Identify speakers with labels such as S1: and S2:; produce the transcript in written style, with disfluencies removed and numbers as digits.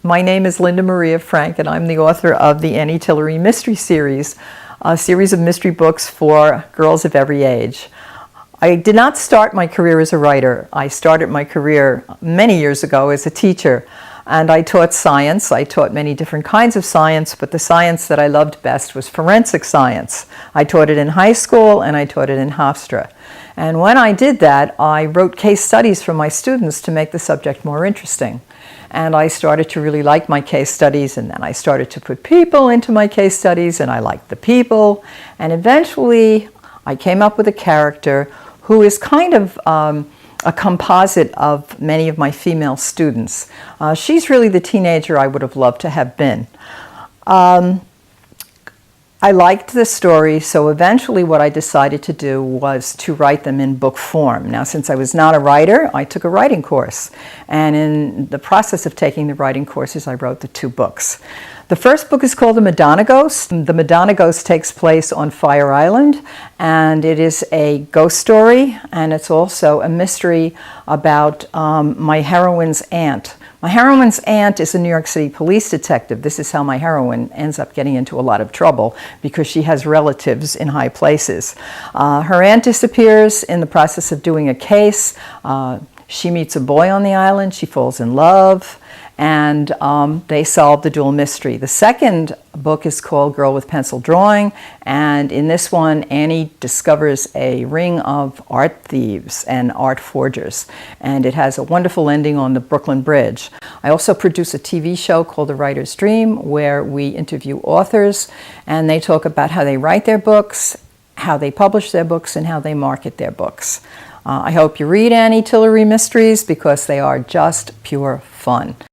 S1: My name is Linda Maria Frank, and I'm the author of the Annie Tillery Mystery Series, a series of mystery books for girls of every age. I did not start my career as a writer. I started my career many years ago as a teacher, and I taught science. I taught many different kinds of science, but the science that I loved best was forensic science. I taught it in high school, and I taught it in Hofstra. And when I did that, I wrote case studies for my students to make the subject more interesting. And I started to really like my case studies, and then I started to put people into my case studies, and I liked the people. And eventually, I came up with a character who is kind of a composite of many of my female students. She's really the teenager I would have loved to have been. I liked the story, so eventually what I decided to do was to write them in book form. Now, since I was not a writer, I took a writing course. And in the process of taking the writing courses, I wrote the 2 books. The first book is called The Madonna Ghost. The Madonna Ghost takes place on Fire Island, and it is a ghost story, and it's also a mystery about my heroine's aunt. My heroine's aunt is a New York City police detective. This is how my heroine ends up getting into a lot of trouble, because she has relatives in high places. Her aunt disappears in the process of doing a case. She meets a boy on the island. She falls in love, and they solve the dual mystery. The second book is called Girl with Pencil Drawing, and in this one, Annie discovers a ring of art thieves and art forgers, and it has a wonderful ending on the Brooklyn Bridge. I also produce a TV show called The Writer's Dream, where we interview authors, and they talk about how they write their books, how they publish their books, and how they market their books. I hope you read Annie Tillery Mysteries, because they are just pure fun.